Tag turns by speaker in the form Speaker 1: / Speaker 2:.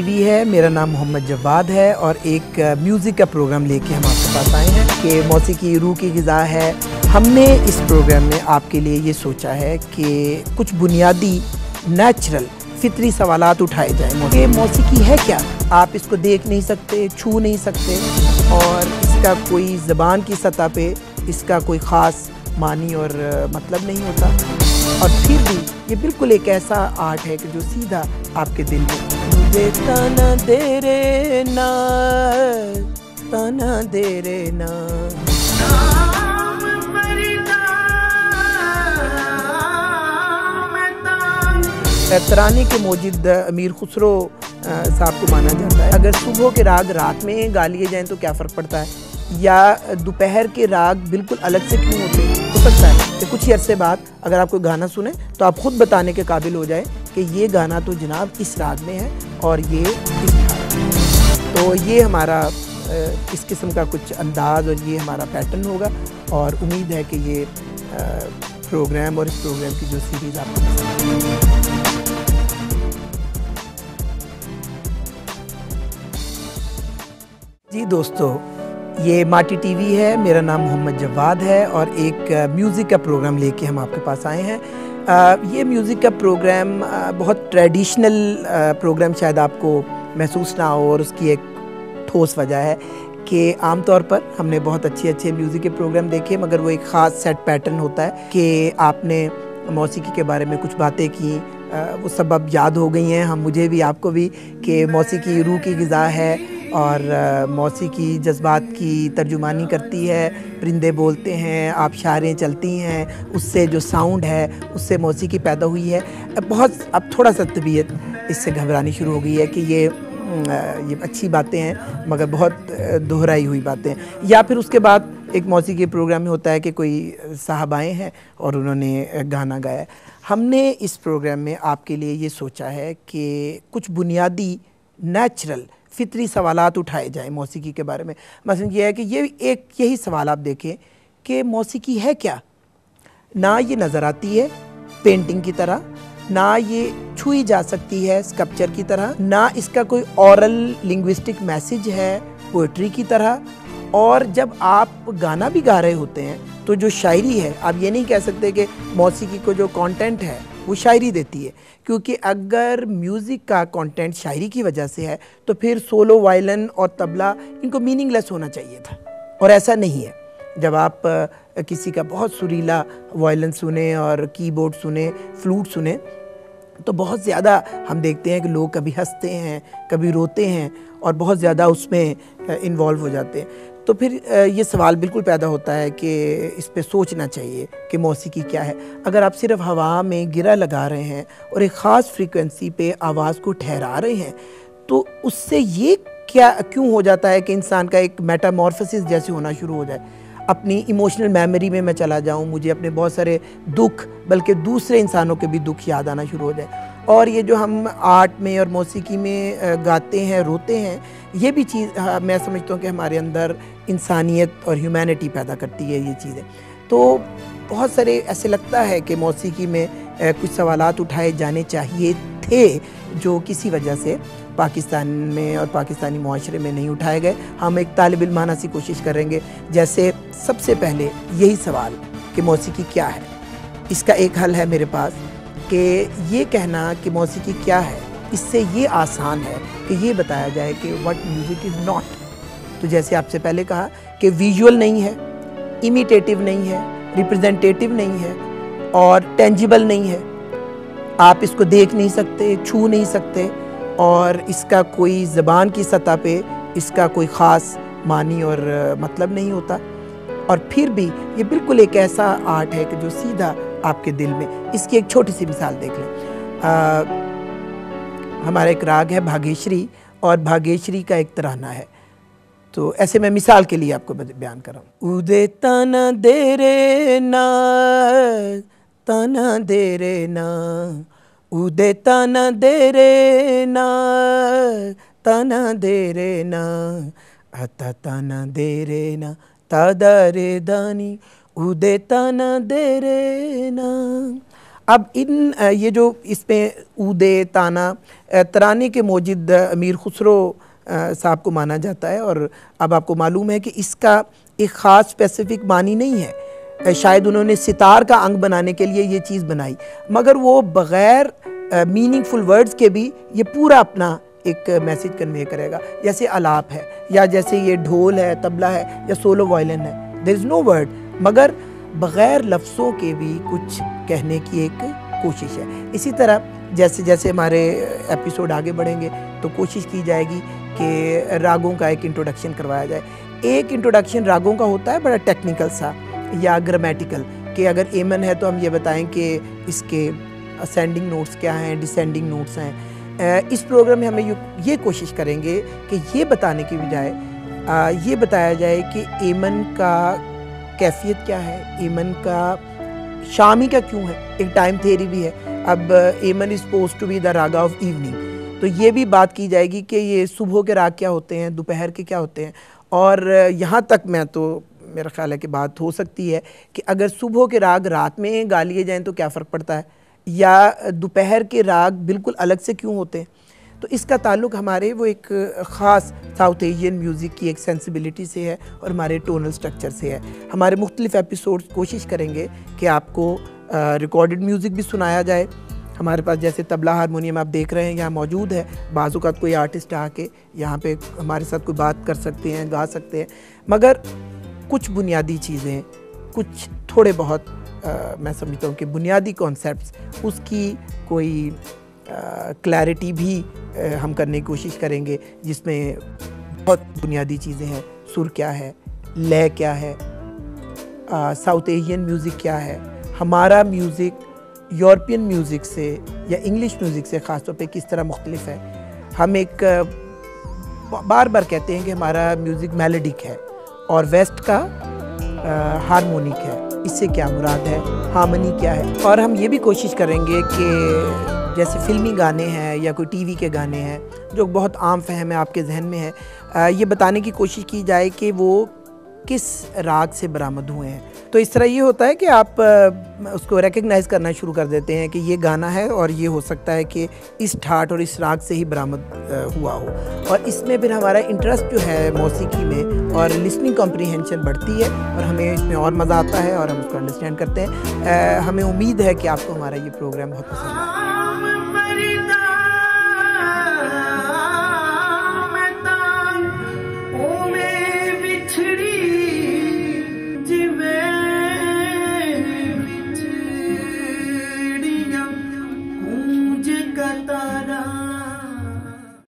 Speaker 1: TV है। मेरा नाम मोहम्मद जवाद है और एक म्यूज़िक का प्रोग्राम लेके हम आपके पास आए हैं कि मौसीकी रूह की ग़िज़ा है। हमने इस प्रोग्राम में आपके लिए ये सोचा है कि कुछ बुनियादी नेचुरल फितरी सवालात उठाए जाएँ कि मौसीकी है क्या। आप इसको देख नहीं सकते, छू नहीं सकते और इसका कोई ज़बान की सतह पे इसका कोई ख़ास मानी और मतलब नहीं होता, और फिर भी ये बिल्कुल एक ऐसा आर्ट है कि जो सीधा आपके दिल में मुझे ताना दे रे ना, ताना दे रे ना। तराने के मौजिद अमीर खुसरो साहब को माना जाता है। अगर सुबह के राग रात में गा लिए जाएँ तो क्या फ़र्क पड़ता है, या दोपहर के राग बिल्कुल अलग से क्यों होते हैं। हो सकता है कि कुछ ही अरसे बाद अगर आप कोई गाना सुने तो आप खुद बताने के काबिल हो जाए कि ये गाना तो जनाब इस राग में है और ये इस राग में। तो ये हमारा इस किस्म का कुछ अंदाज़ और ये हमारा पैटर्न होगा, और उम्मीद है कि ये प्रोग्राम और इस प्रोग्राम की जो सीरीज़ आपको पसंद है। जी दोस्तों, ये माटी टीवी है। मेरा नाम मोहम्मद जवाद है और एक म्यूज़िक का प्रोग्राम लेके हम आपके पास आए हैं। ये म्यूज़िक का प्रोग्राम बहुत ट्रेडिशनल प्रोग्राम शायद आपको महसूस ना हो, और उसकी एक ठोस वजह है कि आमतौर पर हमने बहुत अच्छे म्यूज़िक के प्रोग्राम देखे, मगर वो एक ख़ास सेट पैटर्न होता है कि आपने मौसीकी के बारे में कुछ बातें की, वो सब अब याद हो गई हैं, हम मुझे भी आपको भी, कि मौसीकी रूह की ग़िज़ा है और मौसीकी जज्बात की तर्जुमानी करती है। परिंदे बोलते हैं, आबशारें चलती हैं, उससे जो साउंड है उससे मौसीकी पैदा हुई है। अब थोड़ा सा तबीयत इससे घबरानी शुरू हो गई है कि ये अच्छी बातें हैं मगर बहुत दोहराई हुई बातें। या फिर उसके बाद एक मौसीकी प्रोग्राम में होता है कि कोई साहब आए हैं और उन्होंने गाना गाया। हमने इस प्रोग्राम में आपके लिए ये सोचा है कि कुछ बुनियादी नेचुरल फितरी सवालात उठाए जाएँ मौसीकी के बारे में। मसलन ये है कि यही सवाल आप देखें कि मौसीकी है क्या। ना ये नज़र आती है पेंटिंग की तरह, ना ये छुई जा सकती है स्कल्पचर की तरह, ना इसका कोई ऑरल लिंग्विस्टिक मैसेज है पोइट्री की तरह। और जब आप गाना भी गा रहे होते हैं तो जो शायरी है, आप ये नहीं कह सकते कि मौसीकी को जो कंटेंट है वो शायरी देती है, क्योंकि अगर म्यूज़िक का कंटेंट शायरी की वजह से है तो फिर सोलो वायलिन और तबला इनको मीनिंगलेस होना चाहिए था, और ऐसा नहीं है। जब आप किसी का बहुत सुरीला वायलिन सुने और कीबोर्ड सुने, फ्लूट सुने, तो बहुत ज़्यादा हम देखते हैं कि लोग कभी हंसते हैं, कभी रोते हैं और बहुत ज़्यादा उसमें इन्वॉल्व हो जाते हैं। तो फिर ये सवाल बिल्कुल पैदा होता है कि इस पे सोचना चाहिए कि मौसीकी क्या है। अगर आप सिर्फ हवा में गिरा लगा रहे हैं और एक ख़ास फ्रीक्वेंसी पे आवाज़ को ठहरा रहे हैं, तो उससे ये क्यों हो जाता है कि इंसान का एक मेटामॉर्फोसिस जैसे होना शुरू हो जाए। अपनी इमोशनल मेमोरी में मैं चला जाऊं, मुझे अपने बहुत सारे दुख, बल्कि दूसरे इंसानों के भी दुख याद आना शुरू हो जाए। और ये जो हम आर्ट में और मौसीकी में गाते हैं, रोते हैं, ये भी चीज़ मैं समझता हूँ कि हमारे अंदर इंसानियत और ह्यूमैनिटी पैदा करती है ये चीज़ें। तो बहुत सारे ऐसे लगता है कि मौसीकी में कुछ सवालात उठाए जाने चाहिए थे जो किसी वजह से पाकिस्तान में और पाकिस्तानी मुआशरे में नहीं उठाए गए। हम एक तालिब इल्माना सी कोशिश करेंगे। जैसे सबसे पहले यही सवाल कि मौसीकी क्या है, इसका एक हल है मेरे पास, कि ये कहना कि मौसीकी क्या है, इससे ये आसान है कि ये बताया जाए कि व्हाट म्यूज़िक इज़ नॉट। तो जैसे आपसे पहले कहा कि विजुअल नहीं है, इमिटेटिव नहीं है, रिप्रेजेंटेटिव नहीं है और टेंजिबल नहीं है। आप इसको देख नहीं सकते, छू नहीं सकते और इसका कोई ज़बान की सतह पे इसका कोई ख़ास मानी और मतलब नहीं होता, और फिर भी ये बिल्कुल एक ऐसा आर्ट है कि जो सीधा आपके दिल में। इसकी एक छोटी सी मिसाल देख लें। हमारा एक राग है भागेश्वरी, और भागेश्वरी का एक तराना है। तो ऐसे मैं मिसाल के लिए आपको बयान कर रहा हूँ। उदे ताना दे रे ना, ताना दे रे ना, उदे ताना दे रे ना, ताना दे रे ना, आता ताना दे रे ना, तादा रे दानी, उदे ताना दे रे ना। अब ये जो इसमें ऊदे ताना तराने के मौजिद अमीर खुसरो साहब को माना जाता है, और अब आपको मालूम है कि इसका एक ख़ास स्पेसिफिक मानी नहीं है। शायद उन्होंने सितार का अंग बनाने के लिए ये चीज़ बनाई, मगर वो बग़ैर मीनिंगफुल वर्ड्स के भी ये पूरा अपना एक मैसेज कन्वे करेगा। जैसे आलाप है, या जैसे ये ढोल है, तबला है, या सोलो वायलिन है, देयर इज़ नो वर्ड, मगर बग़ैर लफ्ज़ों के भी कुछ कहने की एक कोशिश है। इसी तरह जैसे जैसे हमारे एपिसोड आगे बढ़ेंगे तो कोशिश की जाएगी कि रागों का एक इंट्रोडक्शन करवाया जाए। एक इंट्रोडक्शन रागों का होता है बड़ा टेक्निकल सा या ग्रामेटिकल, कि अगर एमन है तो हम ये बताएं कि इसके असेंडिंग नोट्स क्या हैं, डिसेंडिंग नोट्स हैं। इस प्रोग्राम में हमें ये कोशिश करेंगे कि ये बताने की बजाय ये बताया जाए कि एमन का कैफियत क्या है, एमन का शामी का क्यों है। एक टाइम थेरी भी है। अब Yaman is supposed to be the raga of evening, तो ये भी बात की जाएगी कि ये सुबह के राग क्या होते हैं, दोपहर के क्या होते हैं। और यहाँ तक मैं तो मेरा ख्याल है कि बात हो सकती है कि अगर सुबह के राग रात में गा लिए जाएँ तो क्या फ़र्क पड़ता है, या दोपहर के राग बिल्कुल अलग से क्यों होते हैं। तो इसका ताल्लुक़ हमारे वो एक ख़ास साउथ एशियन म्यूज़िक की एक सेंसिबिलिटी से है और हमारे टोनल स्ट्रक्चर से है। हमारे मुख्तलिफ़ एपिसोड्स कोशिश करेंगे कि आपको रिकॉर्डेड म्यूज़िक भी सुनाया जाए। हमारे पास जैसे तबला हारमोनियम आप देख रहे हैं यहाँ मौजूद है। बाज़ औक़ात कोई आर्टिस्ट आके यहाँ पे हमारे साथ कोई बात कर सकते हैं, गा सकते हैं, मगर कुछ बुनियादी चीज़ें, कुछ थोड़े बहुत मैं समझता हूँ कि बुनियादी कॉन्सेप्ट्स, उसकी कोई क्लैरिटी भी हम करने की कोशिश करेंगे, जिसमें बहुत बुनियादी चीज़ें हैं। सुर क्या है, लय क्या है, साउथ एशियन म्यूज़िक क्या है, हमारा म्यूज़िक यूरोपियन म्यूज़िक से या इंग्लिश म्यूज़िक से ख़ास तौर पे किस तरह मुख्तलिफ है। हम एक बार बार कहते हैं कि हमारा म्यूज़िक मेलोडिक है और वेस्ट का हारमोनिक है। इससे क्या मुराद है, हार्मनी क्या है। और हम ये भी कोशिश करेंगे कि जैसे फ़िल्मी गाने हैं या कोई टीवी के गाने हैं जो बहुत आम फहम है, आपके जहन में है, ये बताने की कोशिश की जाए कि वो किस राग से बरामद हुए हैं। तो इस तरह ये होता है कि आप उसको रिकग्नाइज़ करना शुरू कर देते हैं कि ये गाना है और ये हो सकता है कि इस ठाट और इस राग से ही बरामद हुआ हो। और इसमें फिर हमारा इंटरेस्ट जो है मौसीकी में और लिसनिंग कॉम्प्रीहेंशन बढ़ती है और हमें इसमें और मज़ा आता है और हम उसको अंडरस्टैंड करते हैं। हमें उम्मीद है कि आपको हमारा ये प्रोग्राम बहुत पसंद आए।